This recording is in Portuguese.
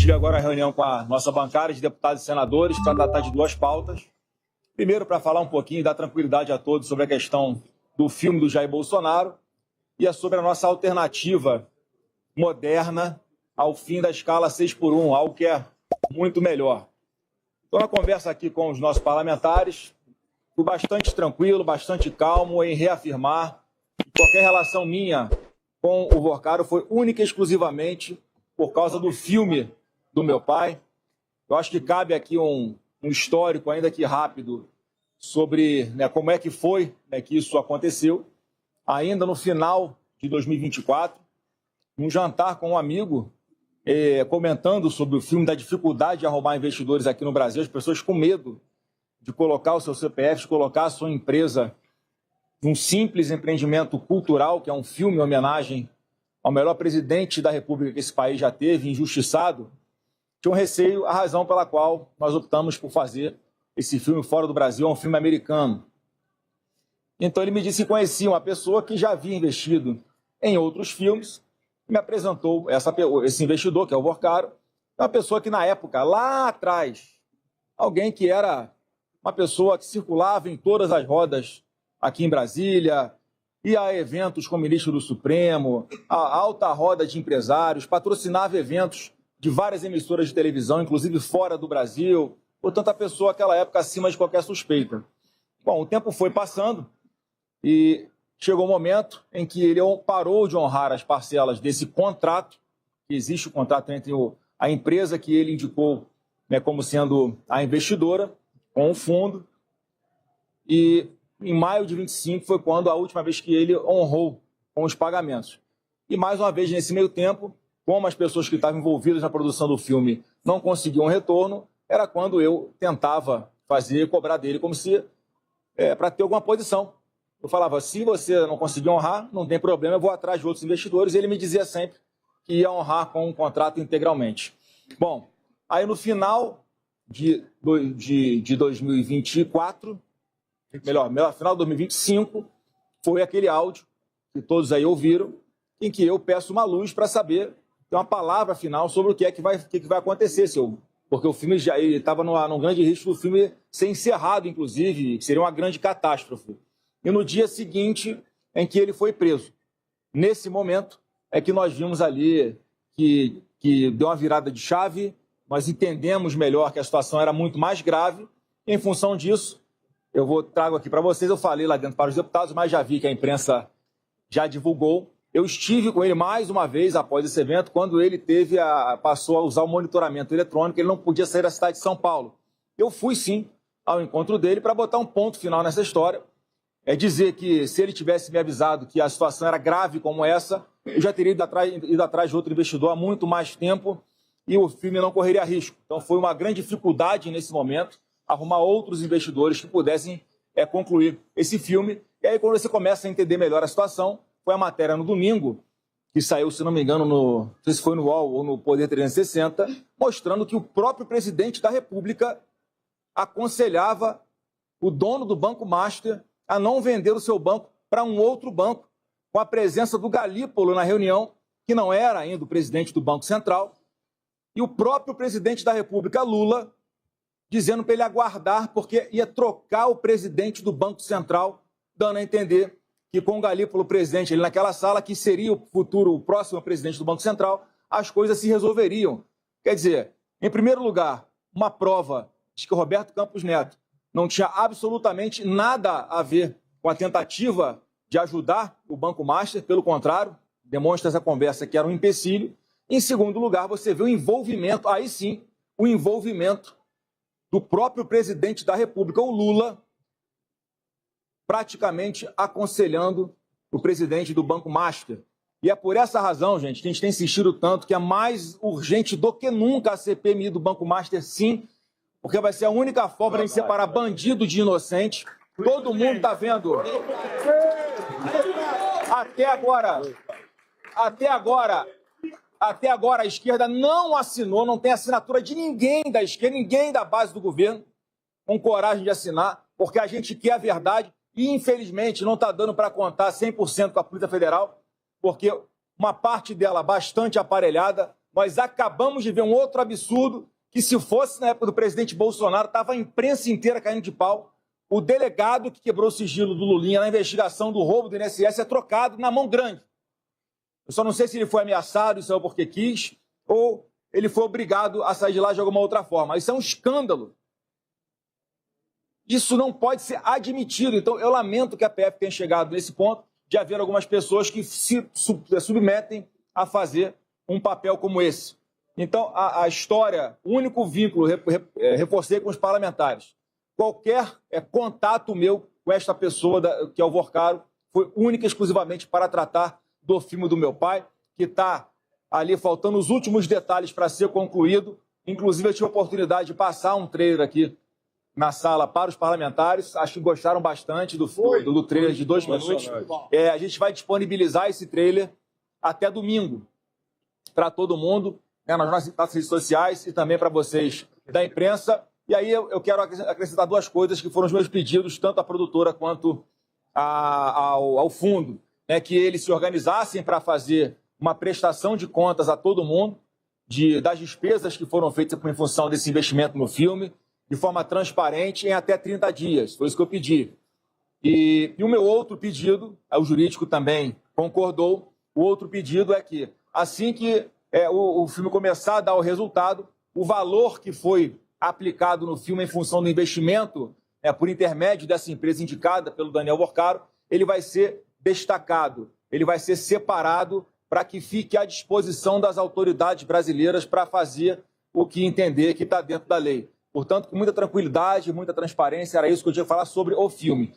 tive agora a reunião com a nossa bancada de deputados e senadores para tratar de duas pautas. Primeiro, para falar um pouquinho e dar tranquilidade a todos sobre a questão do filme do Jair Bolsonaro e sobre a nossa alternativa moderna ao fim da escala 6x1, algo que é muito melhor. Então, na conversa aqui com os nossos parlamentares, fui bastante tranquilo, bastante calmo em reafirmar que qualquer relação minha com o Vorcaro foi única e exclusivamente por causa do filme do meu pai. Eu acho que cabe aqui um histórico, ainda que rápido, sobre como é que foi que isso aconteceu. Ainda no final de 2024, num jantar com um amigo, comentando sobre o filme, da dificuldade de arrumar investidores aqui no Brasil, as pessoas com medo de colocar o seu CPF, de colocar a sua empresa num simples empreendimento cultural, que é um filme em homenagem ao melhor presidente da República que esse país já teve, injustiçado. Tinha um receio, a razão pela qual nós optamos por fazer esse filme fora do Brasil, é um filme americano. Então ele me disse que conhecia uma pessoa que já havia investido em outros filmes, me apresentou esse investidor, que é o Vorcaro, uma pessoa que na época, lá atrás, alguém que era uma pessoa que circulava em todas as rodas aqui em Brasília, ia a eventos com o ministro do Supremo, a alta roda de empresários, patrocinava eventos de várias emissoras de televisão, inclusive fora do Brasil. Portanto, a pessoa, naquela época, acima de qualquer suspeita. Bom, o tempo foi passando e chegou o momento em que ele parou de honrar as parcelas desse contrato, que existe o contrato entre a empresa que ele indicou como sendo a investidora, com o fundo, e em maio de 25 foi quando a última vez que ele honrou com os pagamentos. E mais uma vez, nesse meio tempo, como as pessoas que estavam envolvidas na produção do filme não conseguiam retorno, era quando eu tentava cobrar dele, como se para ter alguma posição. Eu falava, se você não conseguir honrar, não tem problema, eu vou atrás de outros investidores. E ele me dizia sempre que ia honrar com um contrato integralmente. Bom, aí no final de 2024, melhor, final de 2025, foi aquele áudio que todos aí ouviram, em que eu peço uma luz para saber, ter uma palavra final sobre o que vai acontecer, porque o filme já estava num grande risco do filme ser encerrado, inclusive, que seria uma grande catástrofe. E no dia seguinte em que ele foi preso. Nesse momento é que nós vimos ali que deu uma virada de chave, nós entendemos melhor que a situação era muito mais grave, e em função disso, trago aqui para vocês, eu falei lá dentro para os deputados, mas já vi que a imprensa já divulgou. Eu estive com ele mais uma vez após esse evento, quando ele passou a usar o monitoramento eletrônico, ele não podia sair da cidade de São Paulo. Eu fui sim ao encontro dele para botar um ponto final nessa história, dizer que se ele tivesse me avisado que a situação era grave como essa, eu já teria ido atrás de outro investidor há muito mais tempo e o filme não correria risco. Então foi uma grande dificuldade nesse momento arrumar outros investidores que pudessem concluir esse filme. E aí, quando você começa a entender melhor a situação, foi a matéria no domingo, que saiu, se não me engano, não sei se foi no UOL ou no Poder 360, mostrando que o próprio presidente da República aconselhava o dono do Banco Master a não vender o seu banco para um outro banco, com a presença do Galípolo na reunião, que não era ainda o presidente do Banco Central, e o próprio presidente da República, Lula, dizendo para ele aguardar, porque ia trocar o presidente do Banco Central, dando a entender que com o Galípolo presente ali naquela sala, que seria o próximo presidente do Banco Central, as coisas se resolveriam. Quer dizer, em primeiro lugar, uma prova de que o Roberto Campos Neto não tinha absolutamente nada a ver com a tentativa de ajudar o Banco Master, pelo contrário, demonstra essa conversa que era um empecilho. Em segundo lugar, você vê o envolvimento, aí sim, o envolvimento do próprio presidente da República, o Lula, praticamente aconselhando o presidente do Banco Master. E é por essa razão, gente, que a gente tem insistido tanto que é mais urgente do que nunca a CPMI do Banco Master, sim, porque vai ser a única forma de separar bandido de inocente. Todo mundo está vendo. Até agora a esquerda não assinou, não tem assinatura de ninguém da esquerda, ninguém da base do governo com coragem de assinar, porque a gente quer a verdade e, infelizmente, não está dando para contar 100% com a Polícia Federal, porque uma parte dela bastante aparelhada nós acabamos de ver um outro absurdo que, se fosse na época do presidente Bolsonaro, estava a imprensa inteira caindo de pau. O delegado que quebrou o sigilo do Lulinha na investigação do roubo do INSS é trocado na mão grande. Eu só não sei se ele foi ameaçado e saiu porque quis, ou ele foi obrigado a sair de lá de alguma outra forma. Isso é um escândalo. Isso não pode ser admitido. Então, eu lamento que a PF tenha chegado nesse ponto de haver algumas pessoas que se submetem a fazer um papel como esse. Então, a história, o único vínculo, reforcei com os parlamentares. Qualquer contato meu com esta pessoa, que é o Vorcaro, foi única e exclusivamente para tratar do filme do meu pai, que está ali faltando os últimos detalhes para ser concluído. Inclusive, eu tive a oportunidade de passar um trailer aqui na sala para os parlamentares. Acho que gostaram bastante do trailer de 2 minutos. A gente vai disponibilizar esse trailer até domingo para todo mundo, nas nossas redes sociais e também para vocês da imprensa. E aí eu quero acrescentar 2 coisas que foram os meus pedidos, tanto à produtora quanto ao fundo, né, que eles se organizassem para fazer uma prestação de contas a todo mundo das despesas que foram feitas em função desse investimento no filme, de forma transparente, em até 30 dias. Foi isso que eu pedi. E o meu outro pedido, o jurídico também concordou, o outro pedido é que, assim que o filme começar a dar o resultado, o valor que foi aplicado no filme em função do investimento, por intermédio dessa empresa indicada pelo Daniel Vorcaro, ele vai ser destacado, ele vai ser separado para que fique à disposição das autoridades brasileiras para fazer o que entender que está dentro da lei. Portanto, com muita tranquilidade, muita transparência, era isso que eu tinha que falar sobre o filme.